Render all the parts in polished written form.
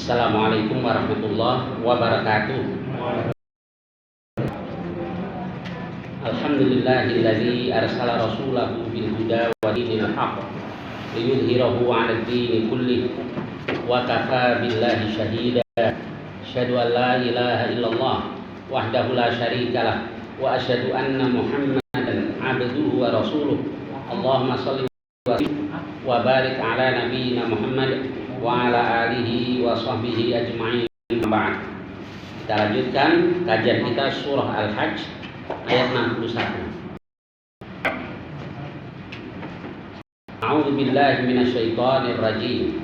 Assalamualaikum warahmatullahi wabarakatuh. Alhamdulillahilladzi arsala rasulahu bil huda wa dinil haqq liyudhhirahu 'alad dini kullih wa kafaa billahi shahida. Asyhadu an la ilaha illallah wahdahu la syarikalah wa asyhadu anna Muhammadan 'abduhu wa rasuluh. Allahumma shalli wa barik ala nabiyyina Muhammad wa ala alihi wa sahbihi ajma'in. Ba'd. Kita lanjutkan kajian kita surah Al-Hajj ayat 61. A'udzu billahi minasyaitonir rajim.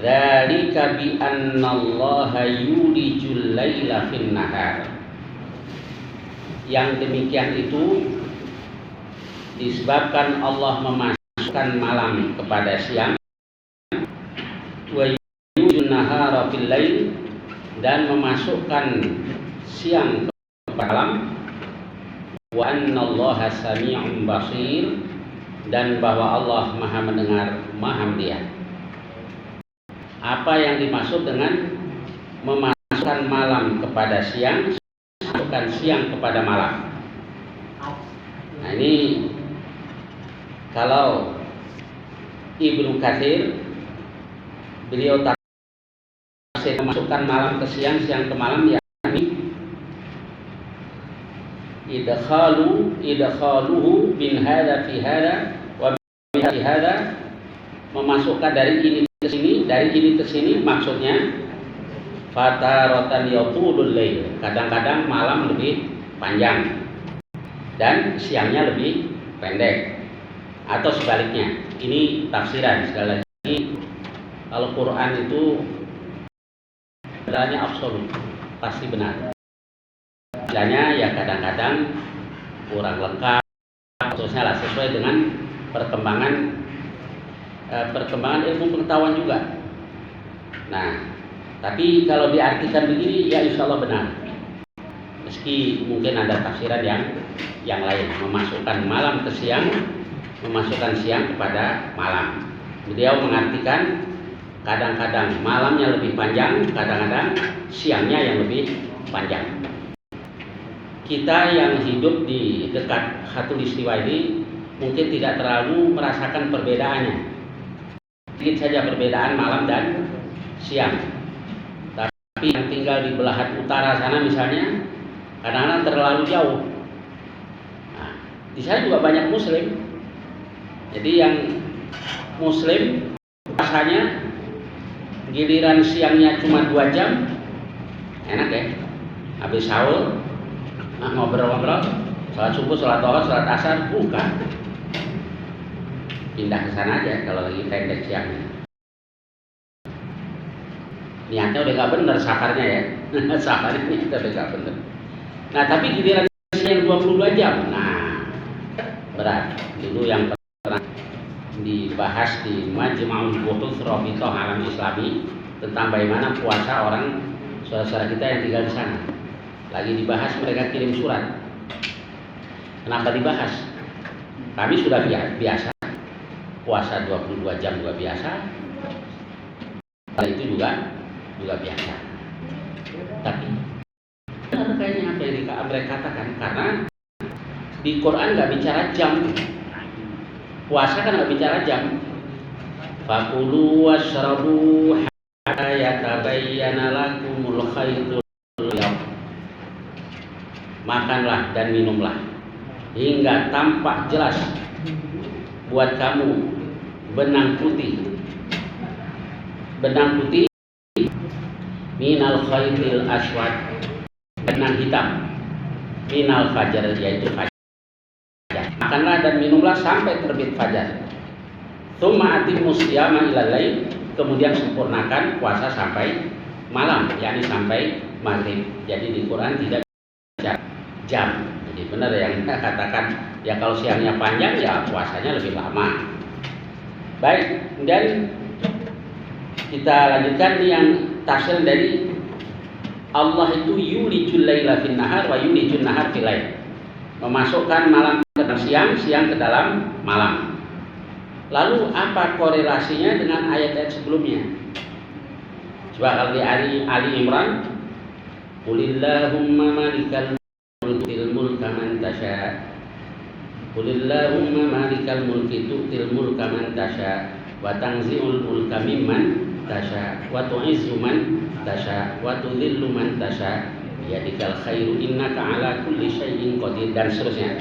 Dzalika bi annallaha yulijul laila fin nahar. Yang demikian itu disebabkan Allah memasukkan malam kepada siang, wa yulijul nahara fil lail, dan memasukkan siang kepada malam, wa annallaha sami'un basir, dan bahwa Allah Maha mendengar, Maha melihat. Apa yang dimaksud dengan memasukkan malam kepada siang, memasukkan siang kepada malam? Nah, ini kalau Ibnu Katsir, beliau tafsir memasukkan malam ke siang, siang ke malam, yakni idkhaluhu bin hada fi hada wa bi hada, memasukkan dari ini ke sini, dari ini ke sini, maksudnya fataratan yatulul lail, kadang-kadang malam lebih panjang dan siangnya lebih pendek, atau sebaliknya. Ini tafsiran. Sekali lagi, Al-Quran itu sebenarnya absolut, pasti benar. Bilangnya ya kadang-kadang kurang lengkap, terusnya lah, sesuai dengan perkembangan ilmu pengetahuan juga. Nah, tapi kalau diartikan begini, ya insya Allah benar. Meski mungkin ada tafsiran yang lain, memasukkan malam ke siang, memasukkan siang kepada malam. Beliau mengartikan kadang-kadang malamnya lebih panjang, kadang-kadang siangnya yang lebih panjang. Kita yang hidup di dekat Khatulistiwa ini mungkin tidak terlalu merasakan perbedaannya. Sedikit saja perbedaan malam dan siang. Tapi yang tinggal di belahan utara sana misalnya, kadang-kadang terlalu jauh. Nah, di sana juga banyak Muslim. Jadi yang Muslim rasanya giliran siangnya cuma 2 jam, enak ya. Habis sahur, ngobrol-ngobrol, sholat subuh, sholat zuhur, sholat asar, bukan. Pindah ke sana aja kalau lagi pendek siangnya. Niatnya udah gak bener safarnya ya. Safarnya udah gak bener. Nah, tapi giliran siang 22 jam, nah berat. Dulu yang pernah dibahas di Majma'ul Buhuts Rabithah Alam Islami tentang bagaimana puasa orang saudara-saudara kita yang tinggal di sana. Lagi dibahas, mereka kirim surat. Kenapa dibahas? Kami sudah biasa puasa 22 jam juga biasa. Hal itu juga biasa. Tapi benar kayaknya apa yang mereka katakan, karena di Quran nggak bicara jam. Puasa kan nggak bicara jam. Fakulu washrabu hatta yatabayyana lakumul khaytul abyad. Makanlah dan minumlah hingga tampak jelas buat kamu benang putih minal khaytil aswad, benang hitam minal fajar, yaitu fajar. makanlah dan minumlah sampai terbit fajar. Tsumma atimmus shiyama ilal lail, kemudian sempurnakan puasa sampai malam, yakni sampai maghrib. Jadi di Quran tidak jam. Jadi benar yang kita katakan ya kalau siangnya panjang ya puasanya lebih lama. Baik, kemudian kita lanjutkan yang tafsir dari Allah itu yulijul laila fin nahar wa yulijul nahar fil lail. Memasukkan malam ke dalam siang, siang ke dalam malam. Lalu apa korelasinya dengan ayat-ayat sebelumnya? Coba kalau di Ali Imran, Qulillahumma malikal mulki mulka man tasha. Qulillahumma malikal mulki tu'til mulka man tasha wa tanzi'ul mulka mimman tasha wa tu'izzu man tasha wa tudhillu man tasha biyadikal khairu innaka ala kulli syai'in qadir, dan seterusnya.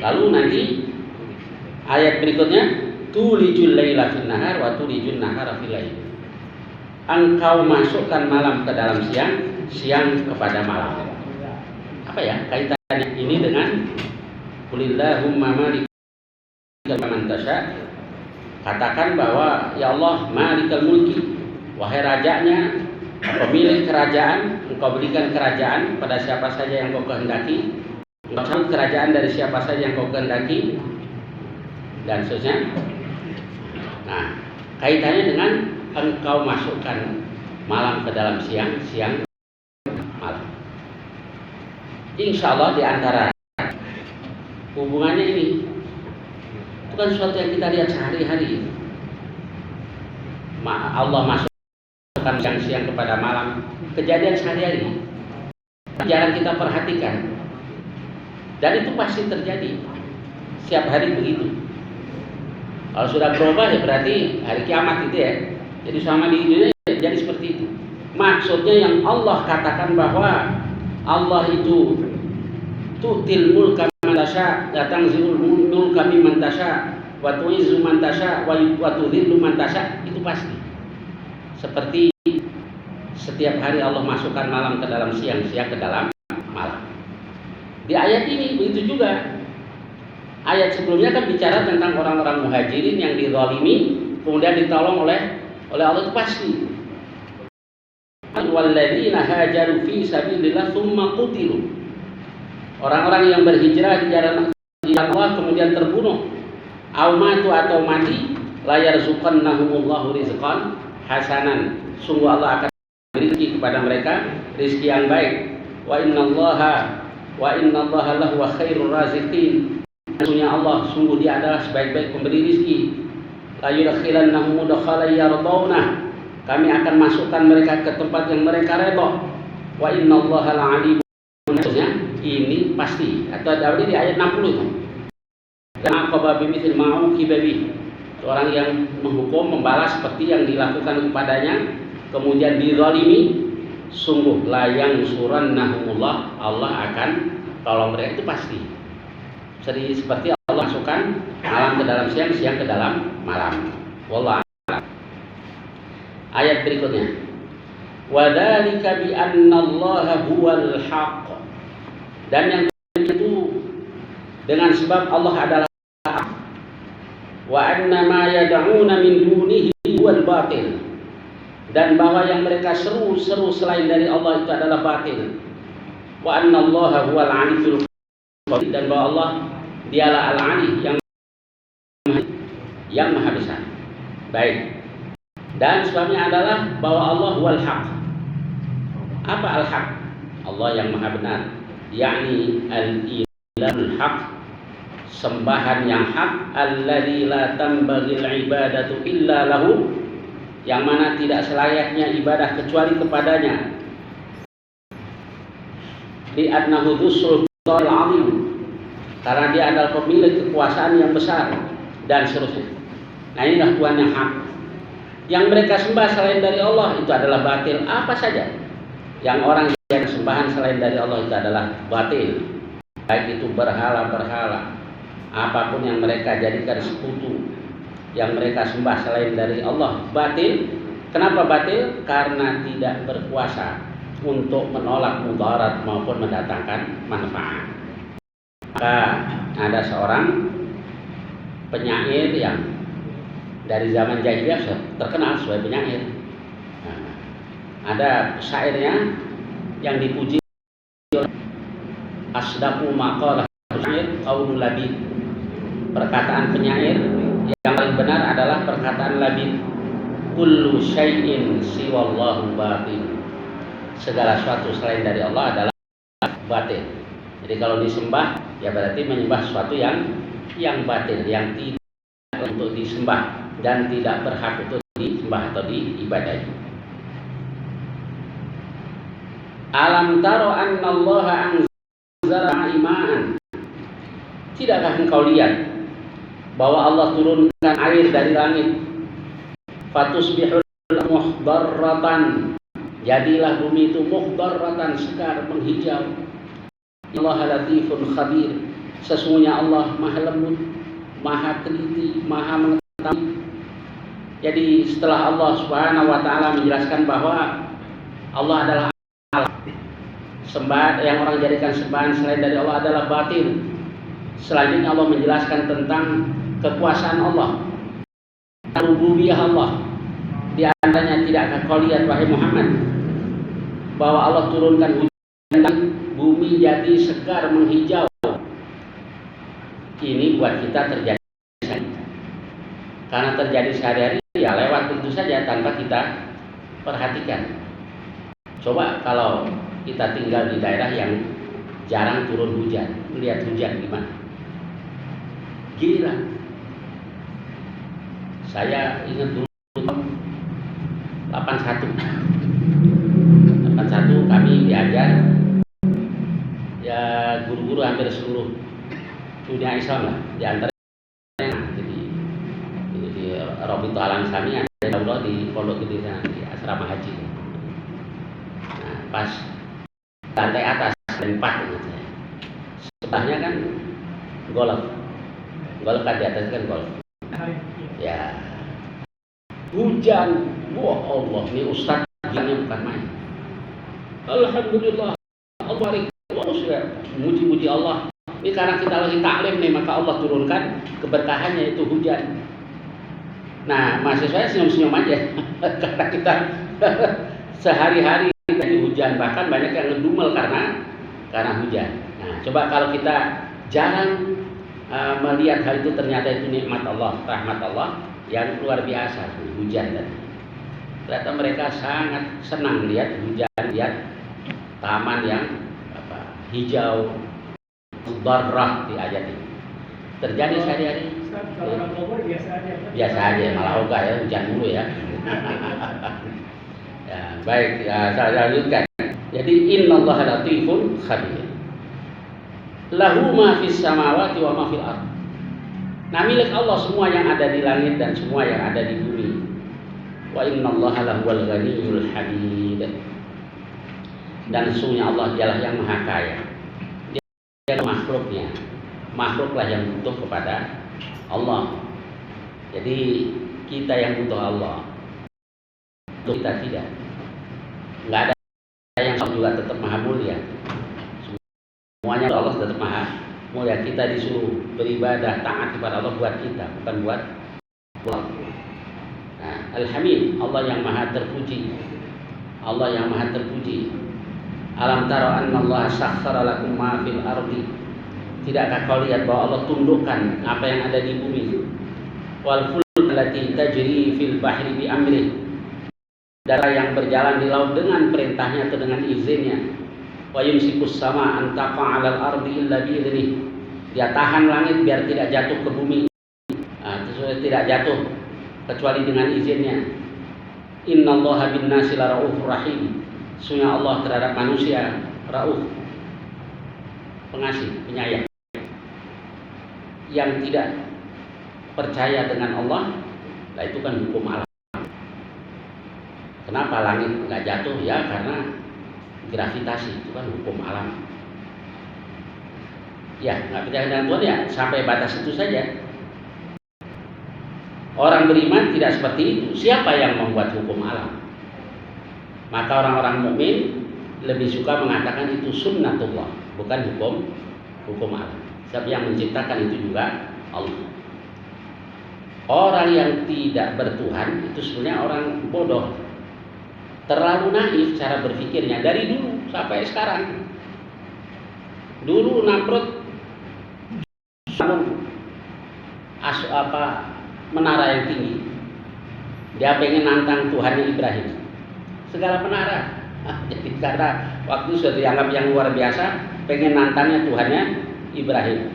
Lalu nanti ayat berikutnya, tulijul laila fin nahar wa tulijun nahara fil lail. Engkau masukkan malam ke dalam siang, siang kepada malam. Apa ya kaitannya ini dengan Qulillahumma malikal man tasha? Katakan bahwa ya Allah malikal mulki, wahai rajanya, pemilik kerajaan, engkau berikan kerajaan pada siapa saja yang kau kehendaki, engkau cabut kerajaan dari siapa saja yang kau kehendaki, dan seterusnya. Nah, kaitannya dengan engkau masukkan malam ke dalam siang, siang malam. Insya Allah di antara hubungannya ini, itu kan sesuatu yang kita lihat sehari-hari. Allah masukkan siang kepada malam, kejadian sehari-hari, jarang kita perhatikan, dan itu pasti terjadi setiap hari begitu. Kalau sudah berubah ya berarti hari kiamat itu ya. Jadi sama di dunia jadi seperti itu. Maksudnya yang Allah katakan bahwa Allah itu tu'til mulka man tasha, datang zilul mulka mimman tasha, wa tu'izzu man tasha, wa tudhillu man tasha, itu pasti. Seperti setiap hari Allah masukkan malam ke dalam siang, siang ke dalam malam. Di ayat ini begitu juga. Ayat sebelumnya kan bicara tentang orang-orang muhajirin yang dizalimi kemudian ditolong oleh Allah, itu pasti. Walladzina hajaru fi sabilillah tsumma qutilu. Orang-orang yang berhijrah di jalan Allah kemudian terbunuh, aumatu atau mati, la yarzuqannahumullahu rizqan hasanan. Sungguh Allah akan beri rezeki kepada mereka, rezeki yang baik. Wa innallaha lahu khairur raziqin. Sesungguhnya Allah, sungguh Dia adalah sebaik-baik pemberi rezeki. La yudkhilannahum mudkhalan yardawna. Kami akan masukkan mereka ke tempat yang mereka redha. Wa innallaha la'alimun. Ini pasti. Atau di ayat 60 itu. Aqaba bimithil ma'uqiba bih. Orang yang menghukum, membalas seperti yang dilakukan kepadanya, kemudian dizalimi, sungguh la yansurannahumullah, Allah akan tolong mereka, itu pasti. Seperti Allah masukkan malam ke dalam siang, siang ke dalam malam. Wallahu a'lam. Ayat berikutnya. Wa dzalika bi annallaha huwal haqq. Dan yang itu dengan sebab Allah adalah hak. Wa anna ma yad'una min dunihi huwal batil. Dan bahwa yang mereka seru-seru selain dari Allah itu adalah batil. Wa annallaha huwal 'aliyyul qadir. Dan bahwa Allah Dialah Al-'Ali yang maha besar. Baik. Dan sebabnya adalah bahwa Allah huwal haq. Apa al-haq? Allah yang maha benar. Yakni al-ilahul haq, sembahan yang hak, alladzi la tanbaghil ibadatu illa lahu, yang mana tidak selayaknya ibadah kecuali kepadanya. Li'annahu dzul sultanil 'azim, karena Dia adalah pemilik kekuasaan yang besar, dan seterusnya. Nah, inilah Tuhan yang hak. Yang mereka sembah selain dari Allah itu adalah batil. Apa saja yang orang yang sembahan selain dari Allah itu adalah batil. Baik itu berhala-berhala, apapun yang mereka jadikan sekutu, yang mereka sembah selain dari Allah, batil. Kenapa batil? Karena tidak berkuasa untuk menolak mudarat maupun mendatangkan manfaat. Maka ada seorang penyair yang dari zaman jahiliyah terkenal sebagai penyair. Nah, ada syairnya yang dipuji oleh asdaqu maqalah syair qaulul labid. Perkataan penyair yang paling benar adalah perkataan labid. Kullu syai'in siwallahu batin. Segala sesuatu selain dari Allah adalah batin. Jadi kalau disembah ya berarti menyembah sesuatu yang batin, yang tidak untuk disembah dan tidak berhak untuk disembah atau diibadahi. Alam taro annallaha anzala imaan. Tidakkah engkau lihat bahwa Allah turunkan air dari langit? Fatusbihul muhdarratan. Jadilah bumi itu muhdarratan, segar, menghijau. Allah latifun khabir. Sesungguhnya Allah maha lembut, maha teliti, maha mengetahui. Jadi setelah Allah Subhanahu wa taala menjelaskan bahwa Allah adalah Allah, yang orang jadikan sembahan selain dari Allah adalah batil. Selanjutnya Allah menjelaskan tentang kekuasaan Allah, rububiyah Allah. Di antaranya tidakkah kau lihat wahai Muhammad bahwa Allah turunkan hujan, bumi jadi segar menghijau. Ini buat kita terjadi karena terjadi sehari-hari ya lewat itu saja tanpa kita perhatikan. Coba kalau kita tinggal di daerah yang jarang turun hujan, melihat hujan gimana? Gila. Saya ingat dulu 81 kami diajar ya guru-guru hampir seluruh dunia Islam lah, di antaranya di Robito Alangsani ada Allah di Pondok Gede sana, di asrama haji. Nah, pas lantai atas dan 4 ingat saya. Sebelahnya kan golf kan di atas kan golf. Ya. Hujan, wah Allah, ini Ustaz hujannya bukan main. Alhamdulillah, Allah sudah muji-muji Allah. Ini karena kita lagi taklim nih, maka Allah turunkan keberkahannya itu hujan. Nah, mahasiswa senyum-senyum aja karena kita sehari-hari kita di hujan, bahkan banyak yang ngedumel karena hujan. Nah, coba kalau kita jarang melihat hal itu, ternyata itu nikmat Allah, rahmat Allah yang luar biasa, hujan tadi. Ternyata mereka sangat senang lihat hujan, lihat taman yang hijau, barrah di ayat ini. Terjadi sehari-hari. Biasa aja, malah ogah ya, hujan mulu ya. Ya, baik, ya, saya lanjutkan. Jadi innallaha latifun khabir. Lahu ma fis samawati wa ma fil ardh. Nah, milik Allah semua yang ada di langit dan semua yang ada di bumi. Wa innallaha lahuwal ghaniyyul hamid. Dan sesungguhnya Allah dialah yang maha kaya. Dia makhluknya, makhluklah yang butuh kepada Allah. Jadi kita yang butuh Allah, kita tidak. Nggak ada yang juga tetap maha mulia. Semuanya Allah tetap maha mulia. Kita disuruh beribadah taat kepada Allah buat kita, bukan buat Allah. Nah, Al-Hamid, Allah yang maha terpuji. Allah yang maha terpuji. Alam taro annallaha sakhkhara lakum ma fil ardi. Tidakkah kau lihat bahwa Allah tundukkan apa yang ada di bumi? Wal fulk allati tajri fil bahri bi amrih. Darah yang berjalan di laut dengan perintahnya atau dengan izinnya. Wa yumsikus sama an taqa 'alal ardi illa bi idnih. Dia tahan langit biar tidak jatuh ke bumi. Tidak jatuh kecuali dengan izinnya. Innallaha bin nasi laraufur rahim. Sesungguhnya Allah terhadap manusia rauf, pengasih, penyayang. Yang tidak percaya dengan Allah, nah itu kan hukum alam. Kenapa langit nggak jatuh? Ya karena gravitasi, itu kan hukum alam. Ya nggak percaya dengan Tuhan ya sampai batas itu saja. Orang beriman tidak seperti itu. Siapa yang membuat hukum alam? Maka orang-orang mukmin lebih suka mengatakan itu sunnatullah, bukan hukum alam. Sebab yang menciptakan itu juga Allah. Orang yang tidak bertuhan itu sebenarnya orang bodoh, terlalu naif cara berpikirnya dari dulu sampai sekarang. Dulu Namrud menara yang tinggi, dia pengen nantang Tuhannya Ibrahim, segala menara. Jadi karena waktu sudah dianggap yang luar biasa, pengen nantangnya Tuhannya Ibrahim.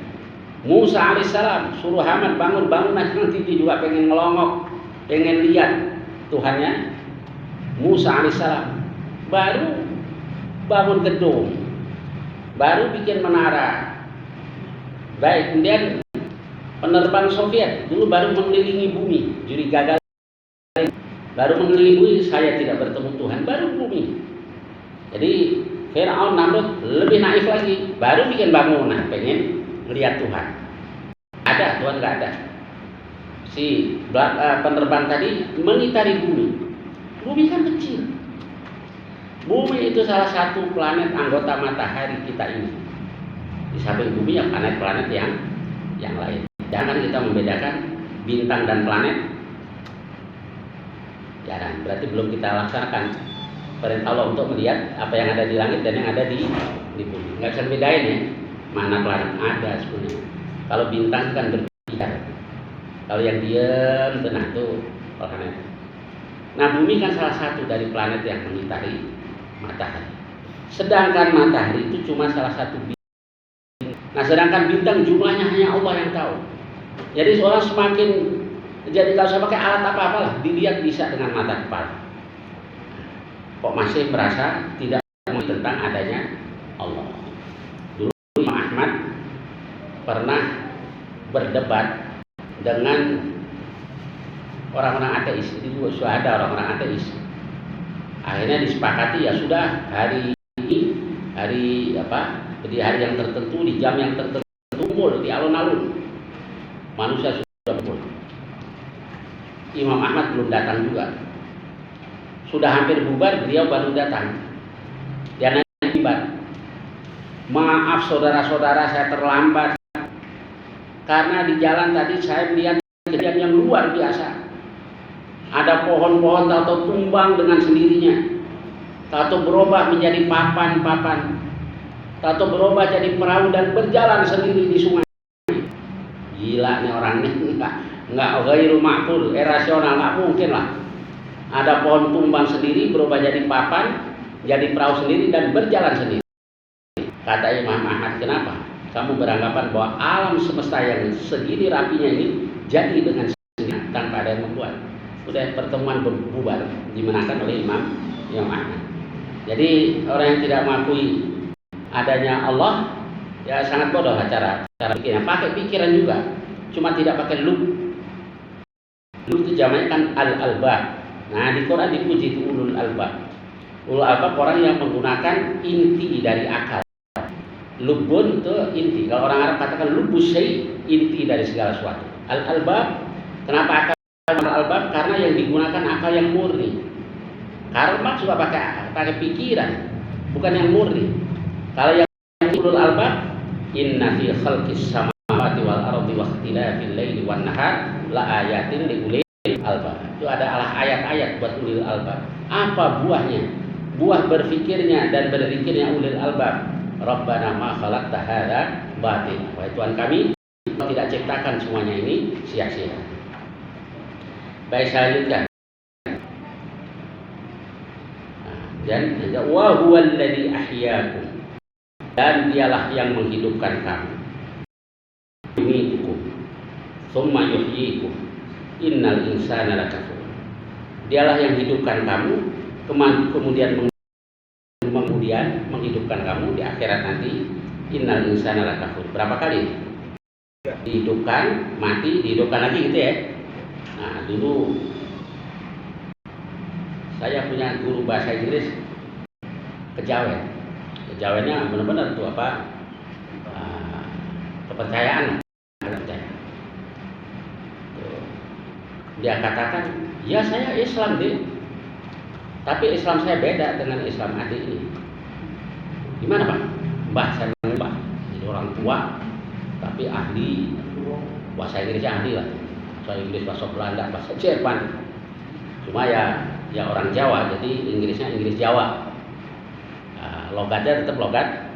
Musa alaihissalam suruh Haman bangun bangunan yang tinggi juga, pengen ngelongok, pengen lihat Tuhannya Musa alaihissalam. Baru bangun gedung, baru bikin menara. Baik, kemudian penerbang Soviet dulu baru mengelilingi bumi, jadi gagal. Baru mengelilingi bumi, saya tidak bertemu Tuhan, baru bumi. Jadi Firaun Namrud lebih naif lagi, baru bikin bangunan, pengen melihat Tuhan. Ada, Tuhan nggak ada. Si penerbang tadi mengitari bumi. Bumi kan kecil. Bumi itu salah satu planet anggota matahari kita ini. Di samping bumi ya planet-planet yang lain. Jangan kita membedakan bintang dan planet. Jarang. Berarti belum kita laksanakan perintah Allah untuk melihat apa yang ada di langit dan yang ada di bumi. Nggak bisa bedain ya. Mana planet ada sebenarnya. Kalau bintang kan berbicara. Kalau yang diam tenang tuh planet. Nah, bumi kan salah satu dari planet yang mengitari matahari. Sedangkan matahari itu cuma salah satu bintang. Nah, sedangkan bintang jumlahnya hanya Allah yang tahu. Jadi seorang semakin jadi kalau saya pakai alat apa-apalah dilihat bisa dengan mata kepala. Kok masih merasa tidak mengerti tentang adanya Allah. Imam Ahmad pernah berdebat dengan orang-orang ateis. Itu sudah ada orang-orang ateis. Akhirnya disepakati ya sudah hari ini di hari yang tertentu, di jam yang tertentu kumpul di alun-alun. Manusia sudah kumpul. Imam Ahmad belum datang juga. Sudah hampir bubar, beliau baru datang. Dia naik, maaf saudara-saudara, saya terlambat karena di jalan tadi saya melihat kejadian yang luar biasa. Ada pohon-pohon tahu tumbang dengan sendirinya, tahu berubah menjadi papan-papan, tahu berubah jadi perahu dan berjalan sendiri di sungai. Gila nih orangnya, nggak ghairu ma'qul, rasional, nggak mungkin lah. Ada pohon tumbang sendiri berubah jadi papan, jadi perahu sendiri dan berjalan sendiri. Kata Imam Ahmad, kenapa? Kamu beranggapan bahwa alam semesta yang segini rapinya ini jadi dengan sendiri tanpa ada yang membuat? Sudah pertemuan bubar, dimenangkan oleh Imam Ahmad. Jadi orang yang tidak mengakui adanya Allah ya sangat bodoh cara pikirnya. Pakai pikiran juga, cuma tidak pakai lub. Lub itu jamaknya kan al-albab. Nah di Quran dipuji itu ulul albab. Ulul albab orang yang menggunakan inti dari akal. Lubun itu inti. Kalau orang Arab katakan lubus syai, inti dari segala sesuatu. Al-albab, kenapa akal al-albab? Karena yang digunakan akal yang murni. Karl Marx juga pakai pikiran, bukan yang murni. Kalau yang ulul albab, inna fi khalqis samawati wal ardi wa ikhtilafil laili wan nahar la ayatin li ulil albab. Itu adalah ayat-ayat buat ulil albab. Apa buahnya? Buah berfikirnya dan berzikirnya ulil albab. Rabbana ma khalaqta hadza batil. Wahai Tuhan kami, tidak ciptakan semuanya ini sia-sia. Baik, saya lanjutkan. Dan wa huwal ladzi ahyaakum. Dan dialah yang menghidupkan kamu. Yumitukum tsumma yuhyikum. Innal insana lakafur. Dialah yang hidupkan kamu, kemudian menghidupkan kamu di akhirat nanti. Innal insana lakafur. Berapa kali? Dihidupkan, mati, dihidupkan lagi gitu ya. Nah, dulu saya punya guru bahasa Inggris kejawen. Kejawennya benar-benar tuh kepercayaan. Dia katakan, ya saya Islam deh, tapi Islam saya beda dengan Islam adik ini. Gimana Pak? Mbah, saya Mbah, jadi orang tua, tapi ahli bahasa Inggrisnya ahli lah, bahasa Inggris, bahasa Belanda, bahasa Jerman. Cuma ya orang Jawa, jadi Inggrisnya Inggris Jawa. Logatnya tetap logat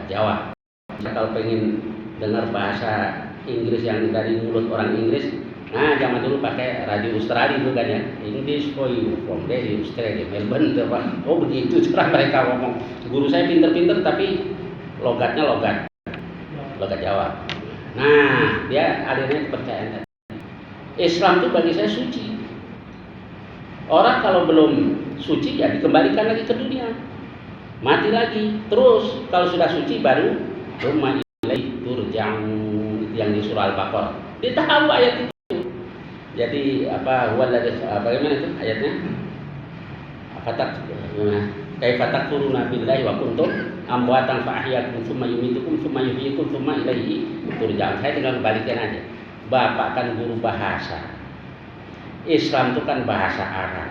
Jawa. Kalau pengen dengar bahasa Inggris yang dari mulut orang Inggris, nah zaman dulu pakai radio Australia itu kan ya, English for you from dari Australia, Melbourne, oh begitu cara mereka ngomong. Guru saya pinter-pinter tapi logatnya logat Jawa. Nah, dia adanya kepercayaan. Islam itu bagi saya suci. Orang kalau belum suci ya dikembalikan lagi ke dunia, mati lagi. Terus kalau sudah suci baru rumah ilaihi turja'un yang di surah Al-Baqarah. Dia tahu ayat itu. Jadi bagaimana itu ayatnya? Kaifa takfuruna billahi wa kuntum amwatan fa ahyaakum tsumma yumitukum tsumma yuhyikum tsumma ilaihi turja'un. Saya tinggal kembalikan aja. Bapak kan guru bahasa. Islam itu kan bahasa Arab.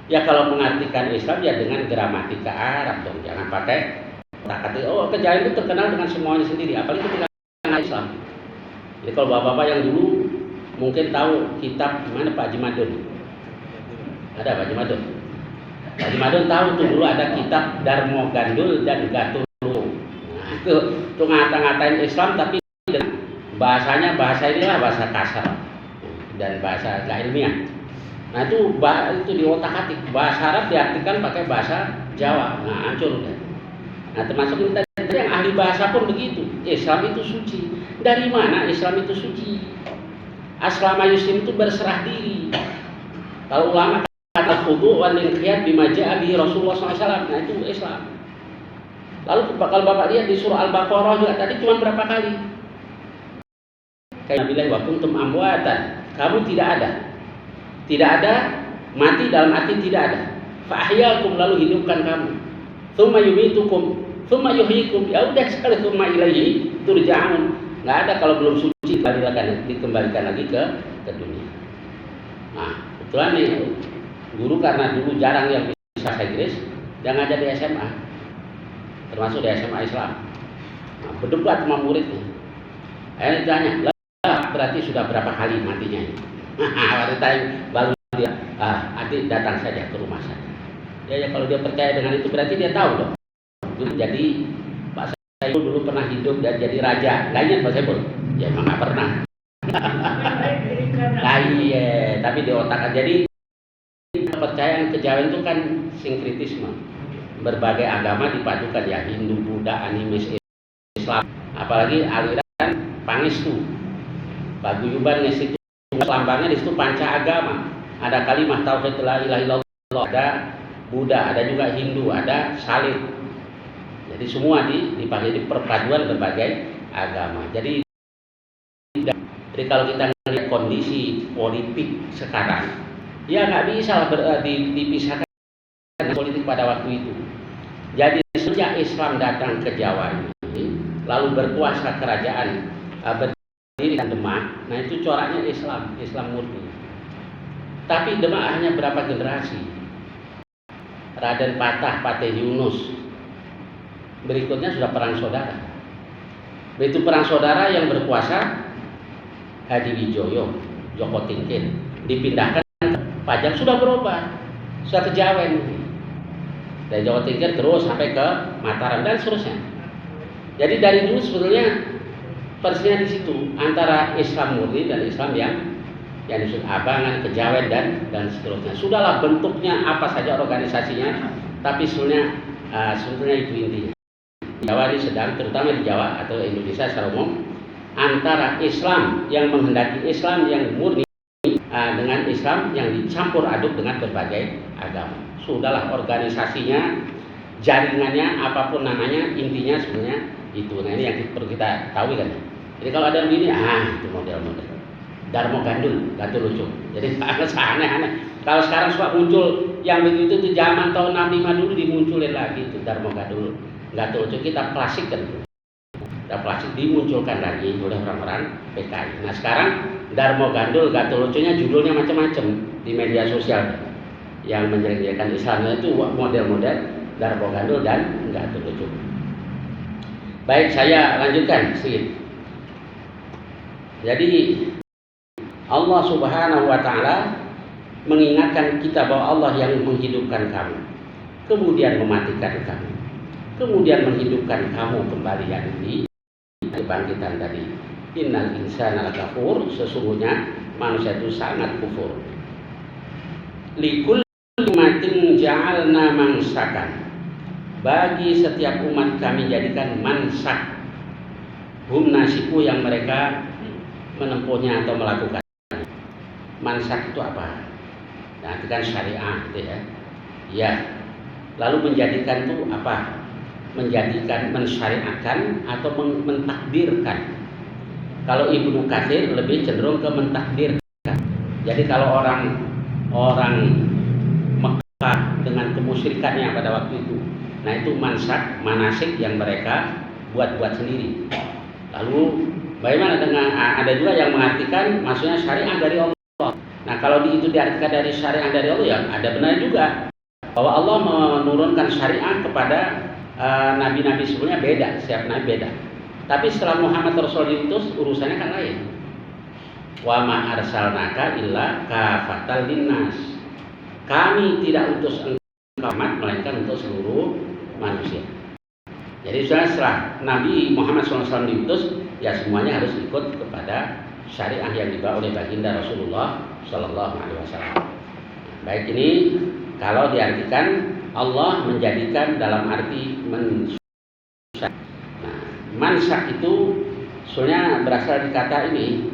Ya kalau mengartikan Islam ya dengan gramatika Arab dong. Jangan pakai kata-kata. Oh, Kejawen itu terkenal dengan semuanya sendiri. Apalagi ketika Islam. Jadi kalau bapak-bapak yang dulu mungkin tahu kitab mana Pak Haji Madun. Ada Pak Haji Madun. Pak Haji Madun tahu tuh dulu ada kitab Darmo Gandul dan Gatulu. Nah, itu ngata-ngatain Islam tapi bahasanya bahasa inilah bahasa kasar dan bahasa gak ilmiah. Nah itu di otak-atik. Bahasa Arab diartikan pakai bahasa Jawa. Nah hancur udah. Nah termasuk kita yang ahli bahasa pun begitu. Islam itu suci. Dari mana Islam itu suci? Aslama yuslim itu berserah diri. Kalau ulama kata khudu wal inqiyad bima ja'a bihi Rasulullah SAW. Nah itu Islam. Lalu kalau Bapak lihat di surah Al-Baqarah juga tadi cuma berapa kali? Kayak bilang wa kuntum amwatan. Kamu tidak ada mati dalam arti tidak ada. Fa ahyaakum lalu hidupkan kamu. Tsumma yumitukum, tsumma yuhyikum. Ya udah sekali tsumma ilaihi turja'un. Enggak ada kalau belum suci dikembalikan lagi ke dunia. Nah, kebetulan nih guru karena dulu jarang yang bisa bahasa Inggris, dia ngajar di SMA. Termasuk di SMA Islam. Nah, berdebat sama muridnya. Akhirnya ditanya, berarti sudah berapa kali matinya ini? Baru dia, nanti datang saja ke rumah saya. Ya kalau dia percaya dengan itu berarti dia tahu dong. Jadi Pak Saiful dulu pernah hidup dan jadi raja. Nggak ingat Pak Saiful? Ya emang nggak pernah. Iya, tapi di otak. Jadi kepercayaan Kejawen itu kan sinkritisme. Berbagai agama dipadukan ya, Hindu, Buddha, Animis, Islam. Apalagi aliran Pangestu. Paguyuban ngesitu lambangnya di situ panca agama. Ada kalimat tauhid la ilaha illallah, ada Buddha, ada juga Hindu, ada salib. Jadi semua dipakai di perpaduan berbagai agama. Jadi kalau kita melihat kondisi politik sekarang, ya nggak bisa dipisahkan dengan politik pada waktu itu. Jadi sejak Islam datang ke Jawa ini, lalu berkuasa kerajaan diri dan Demak, nah itu coraknya Islam murni. Tapi Demak hanya berapa generasi? Raden Patih Yunus. Berikutnya sudah perang saudara. Begitu perang saudara yang berkuasa Hadiwijoyo, Joko Tingkir, dipindahkan ke Pajang, sudah berubah, sudah Kejawen. Dari Joko Tingkir terus sampai ke Mataram dan seterusnya. Jadi dari dulu sebetulnya persisnya di situ antara Islam murni dan Islam yang disebut abangan, Kejawen dan seterusnya. Sudahlah bentuknya apa saja organisasinya, tapi sebetulnya itu intinya. Jawa ini sedang, terutama di Jawa atau Indonesia secara umum, antara Islam yang menghendaki Islam yang murni dengan Islam yang dicampur aduk dengan berbagai agama. Sudahlah organisasinya, jaringannya, apapun namanya, intinya sebenarnya itu. Nah ini yang perlu kita tahu kan. Jadi kalau ada yang begini, itu model-model Darmo Gandul lucu. Jadi aneh-aneh. Kalau sekarang suka muncul yang begitu itu zaman tahun 65 dulu dimunculin lagi itu Darmo Gandul lucu. Kita klasik kan. Kita klasik dimunculkan lagi oleh orang-orang PKI. Nah sekarang Darmo Gandul lucunya judulnya macam-macam di media sosial yang menjelek-jelekan Islamnya itu model-model Darmo Gandul dan lucu. Baik, saya lanjutkan sedikit. Jadi Allah Subhanahu wa taala mengingatkan kita bahwa Allah yang menghidupkan kamu, kemudian mematikan kamu, kemudian menghidupkan kamu kembali yang di kebangkitan tadi. Innal insana lakafur, sesungguhnya manusia itu sangat kufur. Likul umatin ja'alna mansakan, bagi setiap umat kami jadikan mansak, hum nasiku yang mereka menempuhnya atau melakukan. Mansak itu apa? Nah, itu kan syariah gitu ya. Ya. Lalu menjadikan itu apa? Menjadikan, mensyariatkan atau mentakdirkan. Kalau Ibnu Katsir lebih cenderung ke mentakdirkan. Jadi kalau orang Mekah dengan kemusyrikannya pada waktu itu, nah itu manasik yang mereka buat sendiri. Lalu bagaimana dengan ada juga yang mengartikan maksudnya syariah dari Allah. Nah kalau itu diartikan dari syariah dari Allah, ya ada benar juga bahwa Allah menurunkan syariah kepada nabi-nabi sebelumnya beda, setiap nabi beda. Tapi setelah Muhammad Rasul diutus, urusannya kan lain. Wa ma arsalnaka illa kafatal linnas. Kami tidak utus engkau melainkan untuk seluruh manusia. Jadi setelah Nabi Muhammad SAW diutus, ya semuanya harus ikut kepada syariah yang dibawa oleh baginda Rasulullah Sallallahu Alaihi Wasallam. Baik, ini kalau diartikan Allah menjadikan dalam arti mansak. Nah, mansak itu sebenarnya berasal dari kata ini,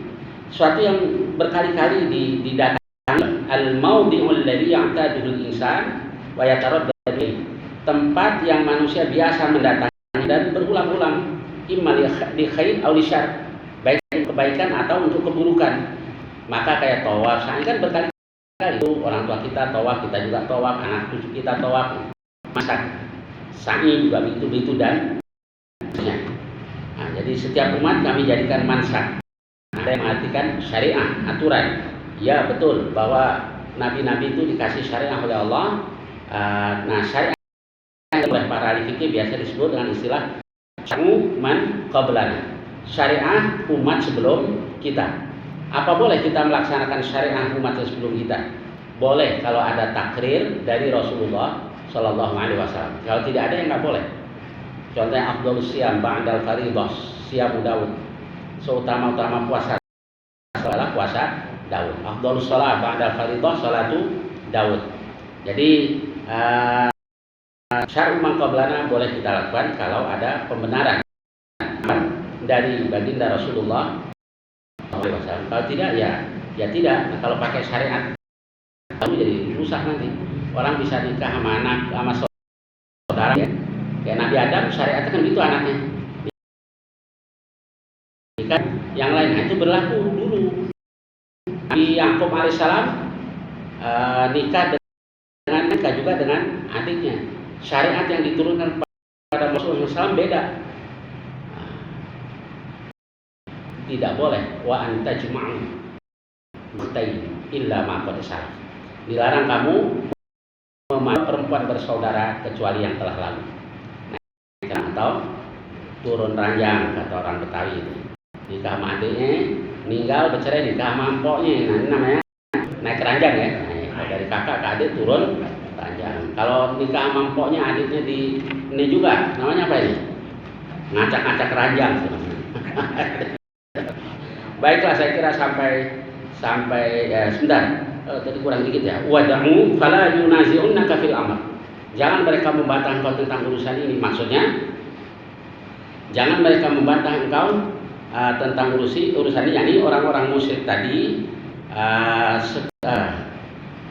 suatu yang berkali-kali didatangi, al-maudi'ul ladzi ya'taduhul insan wa yataraddadu, tempat yang manusia biasa mendatangi dan berulang-ulang, imma li khair aw li syarr, baik kebaikan atau untuk keburukan. Maka kayak tawaf, saya kan berkali-kali itu orang tua kita tawaf, kita juga tawaf, anak cucu kita tawaf, masak, sa'i juga begitu dan nah, jadi setiap umat kami jadikan mansak. Ada yang mengartikan syariah, aturan. Ya betul bahwa nabi-nabi itu dikasih syariah oleh Allah. Nah syariah oleh para ahli fikih biasa disebut dengan istilah man qablana, syariah umat sebelum kita. Apa boleh kita melaksanakan syariah umat sebelum kita? Boleh kalau ada takrir dari Rasulullah Shallallahu Alaihi Wasallam. Kalau tidak ada, yang nggak boleh. Contohnya afdhalus siyam ba'dal fardhah, siyam Daud. Seutama-utama puasa adalah puasa Daud. Afdhalus shalah ba'dal fardhah, salatu Daud. Jadi syar'u man qablana boleh kita lakukan kalau ada pembenaran dari baginda Rasulullah SAW. Kalau tidak, ya tidak. Nah, kalau pakai syariat, kamu jadi rusak nanti. Orang bisa nikah sama anak, sama saudara, ya. Kayak Nabi Adam, syariatnya kan gitu anaknya. Nikah yang lain, nah, itu berlaku dulu. Nabi Yakub alaihissalam nikah juga dengan adiknya. Syariat yang diturunkan pada Rasulullah SAW beda. Tidak boleh wa anta juma'u mutai illa ma qad salaf. Dilarang kamu memeluk perempuan bersaudara kecuali yang telah lalu. Nah, atau turun ranjang kata orang Betawi itu. Nikah sama adiknya, meninggal bercerai nikah sama empoknya. Nah, ini namanya naik ranjang ya. Nah, dari kakak ke adik turun ranjang. Kalau nikah sama empoknya, adiknya di ini juga namanya apa ini? Ngacak-ngacak ranjang. Baiklah, saya kira sampai sebentar. Tadi kurang dikit ya. Wada'u fala yunazi'unnaka fil amr. Jangan mereka membantah engkau tentang urusan ini. Maksudnya jangan mereka membantah engkau tentang urusan ini. Yani orang-orang musyrik tadi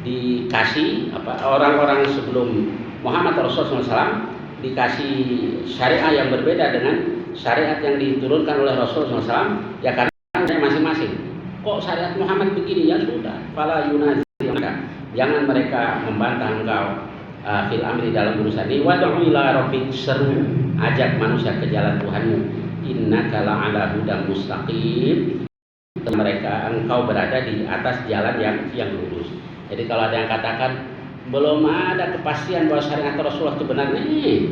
dikasih orang-orang sebelum Muhammad Rasulullah SAW dikasih syariah yang berbeda dengan syariat yang diturunkan oleh Rasulullah SAW. Ya karena masing-masing. Kok syariat Muhammad begini? Ya sudah, fala yunazi'unnaka. Jangan mereka membantah engkau fil amri dalam urusan ini. Wad'u ila rabbik, seru, ajak manusia ke jalan Tuhanmu. Innaka la'ala hudan mustaqim. Mereka engkau berada di atas jalan yang lurus. Jadi kalau ada yang katakan belum ada kepastian bahwa syariat Rasulullah itu benar, nih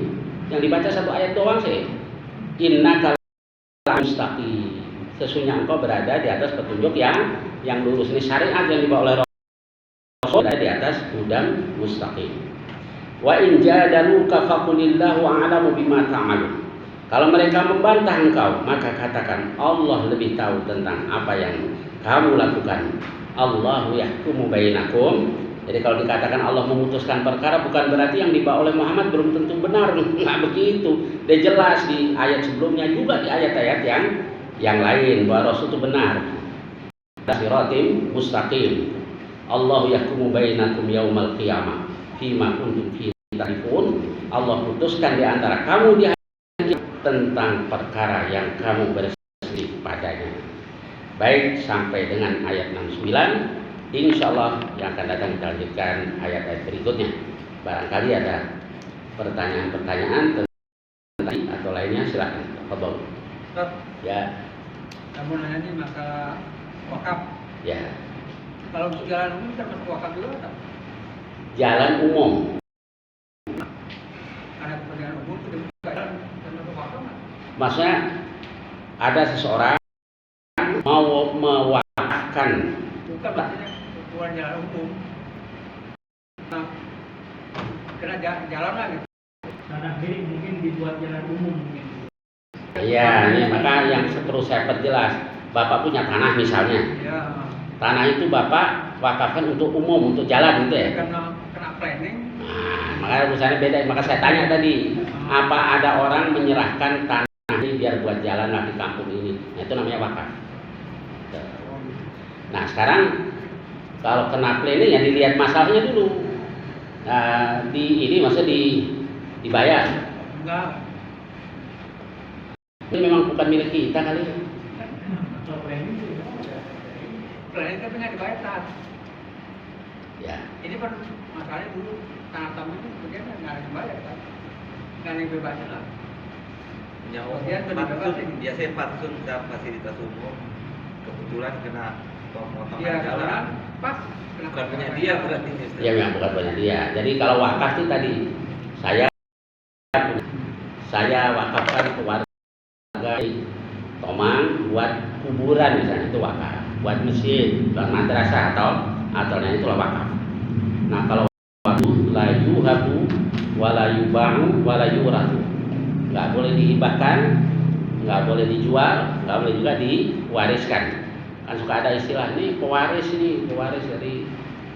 yang dibaca satu ayat doang sih. Innaka la'ala mustaqim. sesungguhnya engkau berada di atas petunjuk yang lurus. Ini syariat yang dibawa oleh Rasul, berada di atas hudan mustaqim. Wa in jadaluka faqulillahu a'lamu bima ta'malun. Kalau mereka membantah engkau, maka katakan Allah lebih tahu tentang apa yang kamu lakukan. Allahu yahkumu bainakum. Jadi kalau dikatakan Allah memutuskan perkara, bukan berarti yang dibawa oleh Muhammad belum tentu benar. Nggak begitu. Dia jelas di ayat sebelumnya juga di ayat-ayat yang lain bahwa Rasul itu benar. Siratim mustaqim. Allahu yahkumu bainakum yaumal qiyamah fima kuntum fihi takhtalifun. Allah putuskan di antara kamu di hari tentang perkara yang kamu berselisih padanya. Baik, sampai dengan ayat 69. Insya Allah yang akan datang kita lanjutkan ayat-ayat berikutnya. Barangkali ada pertanyaan-pertanyaan tentang atau lainnya, silakan. Fadhol. Ya. Kamu nanya ini masalah wakaf. Ya. Kalau untuk jalan umum termasuk wakaf juga atau? Jalan umum. Ada kepentingan umum itu jalan termasuk wakaf. Maksudnya ada seseorang mau mewakafkan. Bukan maksudnya ukuran jalan umum. Nah, kena jalan lah gitu. Tanah milik mungkin dibuat jalan umum mungkin. Iya, ini maka yang perlu saya perjelas. Bapak punya tanah misalnya. Ya. Tanah itu Bapak wakafkan untuk umum, untuk jalan gitu ya. Kena planning. Nah, makanya urusannya beda. Maka saya tanya tadi, apa ada orang menyerahkan tanah ini biar buat jalan lah di kampung ini? Nah, itu namanya wakaf. Nah, sekarang kalau kena planning ya dilihat masalahnya dulu. Nah, ini maksudnya dibayar. Enggak. Ini memang bukan milik kita kali. Planning tapi nggak dibayar tak. Ya. Ini kan masalahnya dulu tanah tamu itu kemudian nggak ada dibayar kan. Nggak ada yang bebasin lah. Ya, Kemudian biasanya patsun fasilitas umum kebetulan kena pemotongan Iya, jalan. pas. Bukan punya dia berarti. Ya memang bukan punya dia. Jadi kalau wakaf itu tadi saya wakafkan ke warga Tomang buat kuburan misalnya, itu wakaf. Buat masjid, buat madrasah atau lain, itulah wakaf. Nah kalau wakaf la yuhabu wala yubahu wala yuratu, nggak boleh dihibahkan, nggak boleh dijual, nggak boleh juga diwariskan. Kan suka ada istilah ini pewaris dari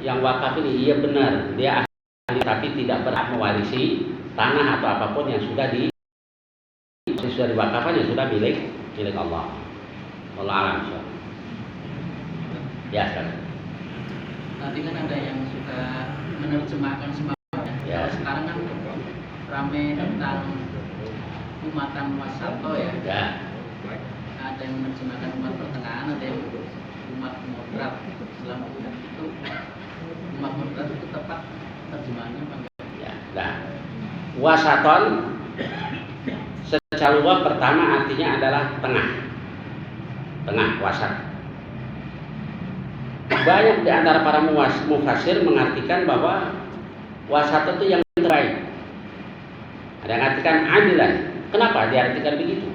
yang wakaf ini. Iya benar, dia ahli tapi tidak berhak mewarisi tanah atau apapun yang sudah diwakafkan, yang sudah milik Allah. Allah alam. Ya, sekarang. Nanti kan ada yang suka menerjemahkan semuanya. Ya. Sekarang kan rame tentang umatan wasato ya. Ya. Ada yang menerjemahkan umat pertengahan, ada yang umat moderat. Selama itu umat moderat itu tepat terjemahannya apa enggak? Ya. Nah, wasaton secara luas pertama artinya adalah tengah, wasat. Banyak di antara para mufassir mengartikan bahwa wasat itu yang terbaik. Ada yang artikan adilan. Kenapa diartikan begitu?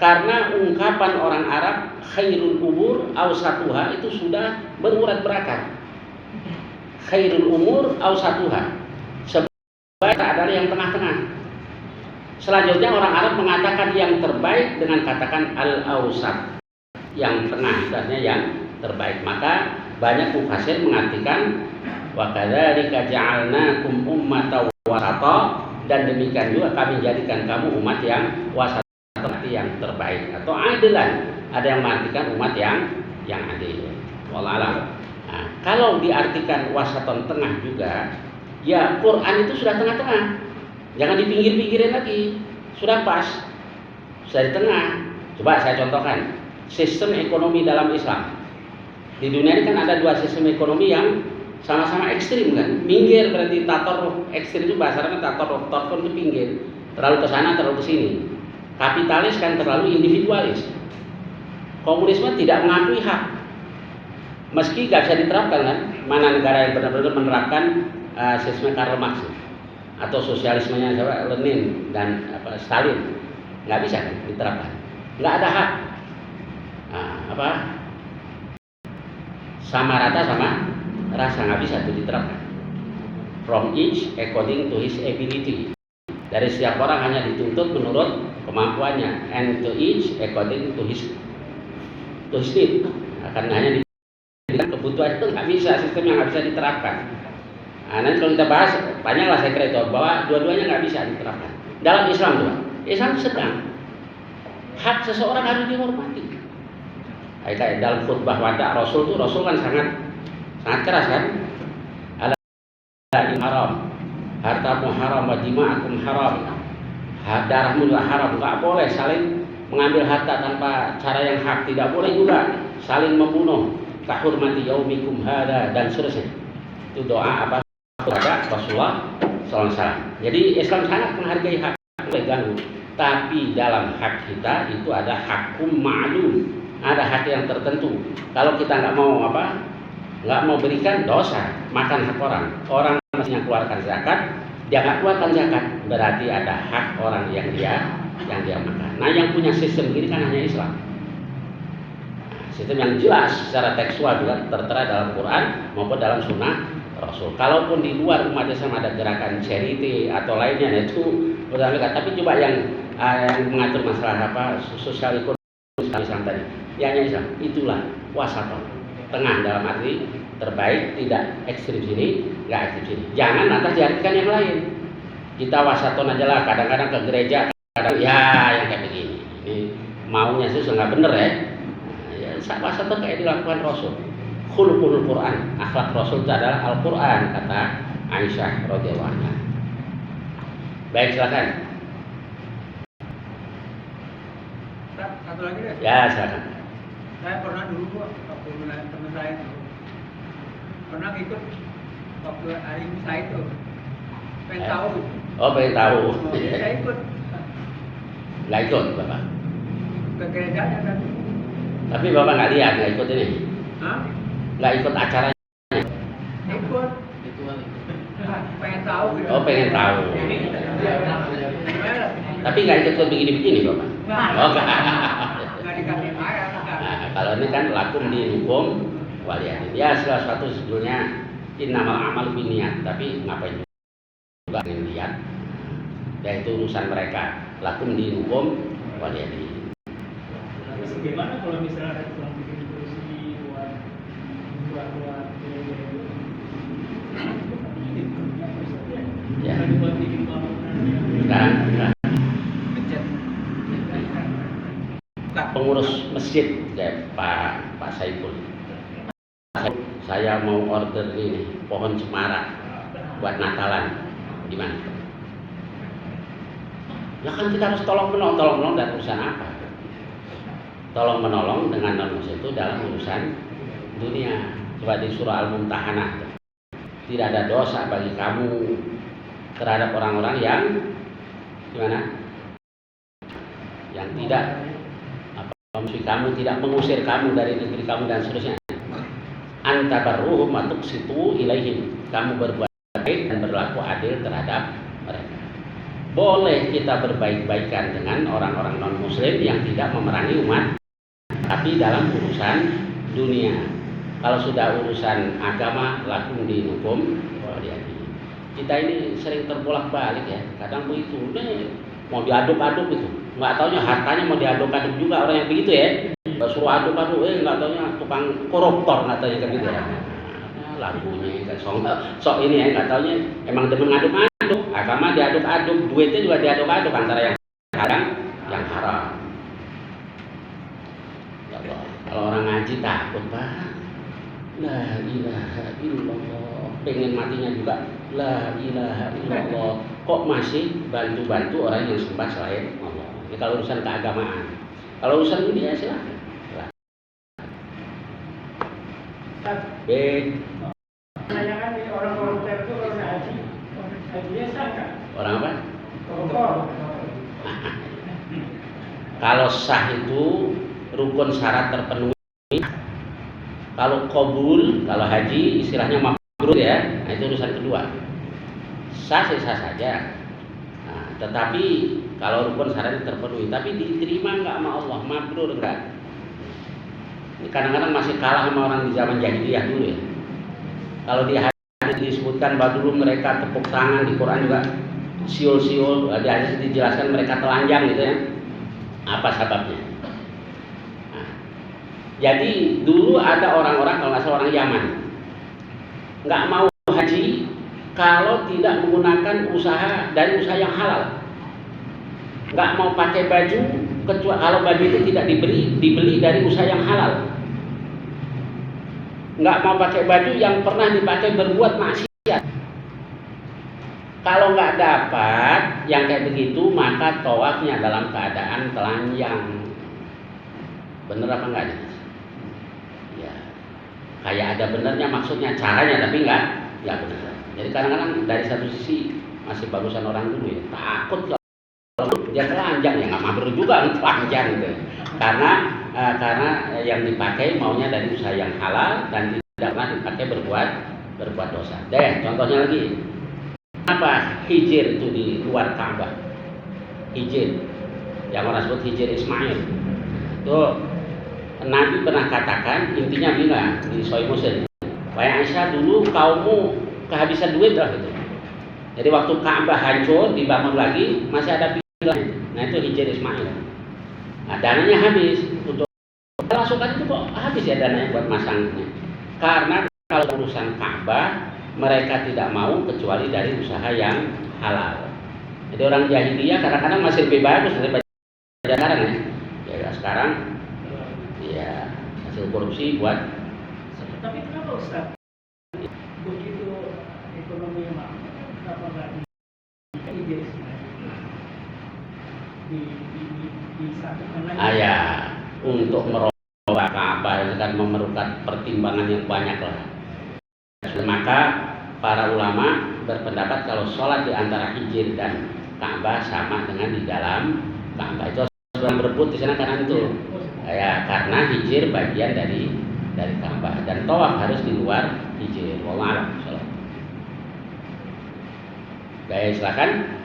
Karena ungkapan orang Arab khairul umur awsatuha itu sudah berurat berakar. Khairul umur awsatuha, sebaik adalah yang tengah-tengah. Selanjutnya orang Arab mengatakan yang terbaik dengan katakan al-awsat, yang tengah, artinya yang terbaik. Maka banyak mufassir mengartikan wa kadzalika ja'alnakum ummatan wasata, dan demikian juga kami jadikan kamu umat yang wasat, yang terbaik, atau adilan. Ada yang mengartikan umat yang adil. Wallahu a'lam. Nah, kalau diartikan wasaton tengah juga, ya Quran itu sudah tengah-tengah. Jangan di pinggir-pinggirin lagi. Sudah pas. Sudah di tengah. Coba saya contohkan sistem ekonomi dalam Islam. Di dunia ini kan ada dua sistem ekonomi yang sama-sama ekstrim kan. Minggir berarti tator, ekstrim itu bahasa Arabnya tator, torfon itu pinggir. Terlalu ke sana, terlalu ke sini. Kapitalis kan terlalu individualis. Komunisme tidak mengakui hak. Meski gak bisa diterapkan kan. Mana negara yang benar-benar menerapkan sistem Karl Marx atau sosialismenya Lenin dan Stalin, nggak bisa kan diterapkan. Nggak ada hak. sama rata sama rasa, nggak bisa itu diterapkan. From each according to his ability. Dari setiap orang hanya dituntut menurut kemampuannya, and to each according to his need. Akan hanya dengan kebutuhan itu nggak bisa, sistem yang nggak bisa diterapkan. Nah, nanti kalau kita bahas banyaklah saya kira itu bahwa dua-duanya nggak bisa diterapkan dalam Islam tuh. Islam sedang hak seseorang harus dihormati. Kayak dalam khutbah wada Rasul kan sangat keras kan. Haram, hartamu haram, wa dima'akum haram, darahmu juga haram. Nggak boleh saling mengambil harta tanpa cara yang hak, tidak boleh juga saling membunuh, kahurmati yaumikum hada, dan seterusnya. Itu doa apa kepada Rasulullah SAW. Jadi Islam sangat menghargai hak, boleh ganggu. Tapi dalam hak kita itu ada hakum ma'lum, ada hak yang tertentu. Kalau kita nggak mau berikan, dosa, makan hak orang yang keluarkan zakat, dia nggak keluarkan zakat, berarti ada hak orang yang dia makan. Nah, yang punya sistem ini kan hanya Islam. Sistem yang jelas secara tekstual juga tertera dalam Quran maupun dalam Sunnah Rasul. Kalaupun di luar umat Islam ada gerakan charity atau lainnya, itu berbeda. Tapi coba yang mengatur masalah sosial ekonomi Islam tadi, yang hanya Islam, itulah wasaton, tengah dalam arti terbaik, tidak ekstrim sini, nggak ekstrim sini. Jangan lantas diartikan yang lain. Kita wasaton aja lah, kadang-kadang ke gereja, kadang yang kayak begini. Ini maunya sih nggak bener ya. Wasaton kayak dilakukan Rasul. Khuluqul Quran, akhlak Rasul itu adalah Al-Quran, kata Aisyah radhiyallahu anha. Baik, silakan. Satu lagi deh. Ya, silakan. Saya pernah dulu waktu teman saya itu pernah ikut waktu hari Misa itu, pengen tahu. Oh, pengen tahu. Saya ikut. Nggak ikut Bapak? Ke gerejanya kan. Tapi Bapak nggak lihat, nggak ikut ini? Hah? Nggak ikut acaranya? Ikut. Pengen tahu. Gitu. Oh, pengen tahu. Tapi nggak ikut begini-begini Bapak? Oh, nggak dikasih marah. Nah, kalau ini kan lakum dinukum waliyadin. Ya, salah satu sebetulnya innamal amal binniyat, tapi ngapain juga ingin lihat? Ya, itu urusan mereka. Lakum dinukum waliyadin. Bagaimana kalau misalnya ada tukang bikin kursi buat ya. Buat bikin bangunan. Nah, pengurus masjid kayak Pak Saiful. Saya mau order ini pohon cemara buat Natalan, gimana? Ya kan kita harus tolong menolong dan urusan apa? Tolong menolong dengan non-muslim itu dalam urusan dunia. Coba di surah Al-Mumtahanah, tidak ada dosa bagi kamu terhadap orang-orang yang gimana? Yang tidak kamu tidak mengusir kamu dari negeri kamu dan seterusnya. Antabarruhum wa tuqsitu ilaihim. Kamu berbuat baik dan berlaku adil terhadap mereka. Boleh kita berbaik-baikan dengan orang-orang non-muslim yang tidak memerangi umat, tapi dalam urusan dunia. Kalau sudah urusan agama, lakum dinukum waliyadin. Kita ini sering terbolak-balik ya. Kadang begitu, mau diaduk-aduk itu. Nggak taunya hartanya mau diaduk-aduk juga orang yang begitu ya. Suruh aduk-aduk, nggak taunya tukang koruptor, nggak taunya kayak gitu ya. Lagunya kan sok ini ya, nggak taunya emang demen ngaduk-aduk. Agama diaduk-aduk, duitnya juga diaduk-aduk antara yang haram, yang haram. Ya Allah, kalau orang ngaji takut Pak. La ilaha illallah, pengen matinya juga. La ilaha illallah, kok masih bantu-bantu orang yang sembah selain Allah. Ini kalau urusan keagamaan. Kalau urusan dunia silakan. Baik. Menanyakan orang koruptor itu kalau haji, hajinya sah kan? Orang apa? Koruptor. Kalau sah itu rukun syarat terpenuhi. Kalau qabul, kalau haji istilahnya mabrur ya, nah itu urusan kedua. Sah saja. Nah, tetapi kalau rukun syarat terpenuhi, tapi diterima enggak sama Allah, mabrur enggak? Kadang-kadang masih kalah sama orang di zaman jahiliyah dulu ya. Kalau di hadis disebutkan bahwa dulu mereka tepuk tangan, di Quran juga siul-siul, di hadis dijelaskan mereka telanjang gitu ya. Apa sebabnya? Nah, jadi dulu ada orang-orang, kalau nggak salah orang Yaman, nggak mau haji kalau tidak menggunakan usaha dari usaha yang halal. Nggak mau pakai baju kecuali kalau baju itu tidak dibeli dari usaha yang halal. Nggak mau pakai baju yang pernah dipakai berbuat maksiat. Kalau nggak dapat yang kayak begitu, maka tawafnya dalam keadaan telanjang. Bener apa enggak? Ya, kayak ada benernya maksudnya, caranya tapi nggak benar. Jadi kadang-kadang dari satu sisi masih bagusan orang dulu ya, takut kalau dia telanjang ya nggak mabrur juga telanjang gitu. Karena yang dipakai maunya dari usaha yang halal dan tidak pernah dipakai berbuat dosa. Deh, contohnya lagi. Kenapa hijir itu di luar Ka'bah? Hijir, yang orang sebut hijir Ismail. Itu Nabi pernah katakan, intinya bilang di Sahih Muslim, wahai Aisyah, dulu kaummu kehabisan duit lah gitu. Jadi waktu Ka'bah hancur, dibangun lagi, masih ada pilihan. Nah itu hijir Ismail. Nah, dananya habis untuk pasukan itu kok habis ya dananya buat masangnya. Karena kalau urusan Ka'bah mereka tidak mau kecuali dari usaha yang halal. Jadi orang jahiliyah kadang-kadang masih lebih bagus daripada sekarang ya. Ya sekarang ya hasil korupsi buat. Tapi kenapa Ustaz begitu ekonomi mampu, kenapa nggak disatukan lagi? Ya, untuk merubah Ka'bah itu kan memerlukan pertimbangan yang banyak lah. Maka para ulama berpendapat kalau sholat di antara hijir dan Ka'bah sama dengan di dalam Ka'bah. Itu orang berebut di sana karena itu. Ya, karena hijir bagian dari Ka'bah dan tawaf harus di luar hijir. Wallahu a'lam. Baik, silakan.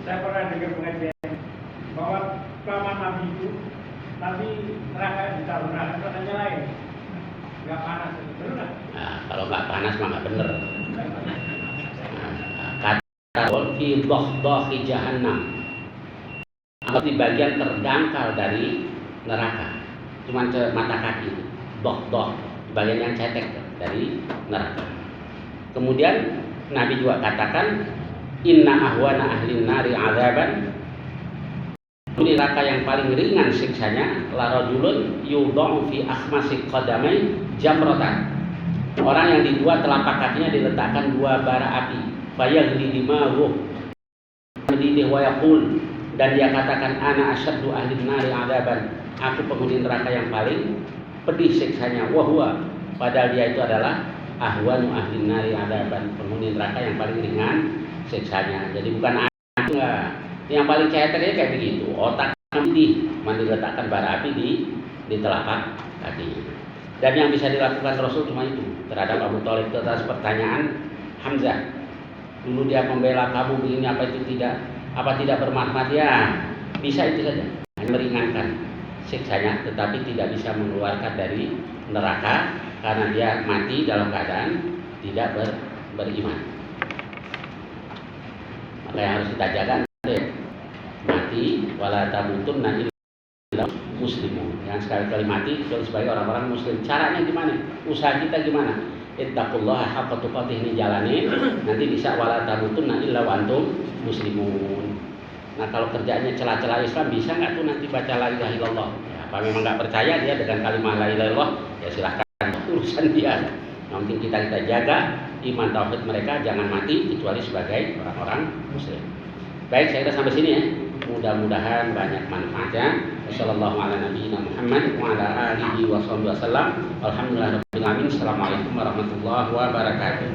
Saya pernah dengar pengajian bahwa selama Nabi itu Nabi neraka ditaruh neraka katanya lain, nggak panas, betul nggak? Nah, kalau nggak panas mah nggak bener. Kata fi dohdohi jahannam, atau di bagian terdangkal dari neraka, cuman mata kaki itu, doh bagian yang cetek dari neraka. Kemudian Nabi juga katakan inna ahwana ahlin nari azaban, neraka yang paling ringan siksanya la rajulun yudha'u fi akhmasi qadamai jamratan, orang yang di dua telapak kakinya diletakkan dua bara api, fayaghli dimahu wa yaqul, dan dia katakan ana asyaddu ahlin nari azaban, aku penghuni neraka yang paling pedih siksanya, wa huwa, padahal dia itu adalah ahwanu ahlin nari azaban, penghuni neraka yang paling ringan siksanya. Jadi bukan aku enggak. Yang paling ceteknya kayak begitu. Otak mandi letakkan bara api di telapak kaki. Dan yang bisa dilakukan Rasul cuma itu terhadap Abu Thalib. Atas pertanyaan Hamzah, dulu dia membela kamu begini, apa tidak bermanfaat? Ya, bisa itu saja. Hanya meringankan siksanya, tetapi tidak bisa mengeluarkan dari neraka karena dia mati dalam keadaan tidak beriman. Maka yang harus kita jaga mati wala tamutunna illa muslimun, yang sekali-kali mati kecuali sebagai orang-orang muslim. Caranya gimana? Usaha kita gimana? Ittaqullaha haqqa tuqatih, ini jalanin, nanti bisa wala tamutunna illa wa antum muslimun. Nah kalau kerjaannya celah-celah Islam, bisa nggak tuh nanti baca la ilaha illallah? Ya, apa memang nggak percaya dia dengan kalimat la ilaha illallah? Ya silahkan, urusan dia. Yang penting kita jaga iman tauhid mereka, jangan mati kecuali sebagai orang-orang muslim. Baik, saya kira sampai sini ya. Mudah-mudahan banyak manfaatnya. Wassalamualaikum warahmatullahi wabarakatuh.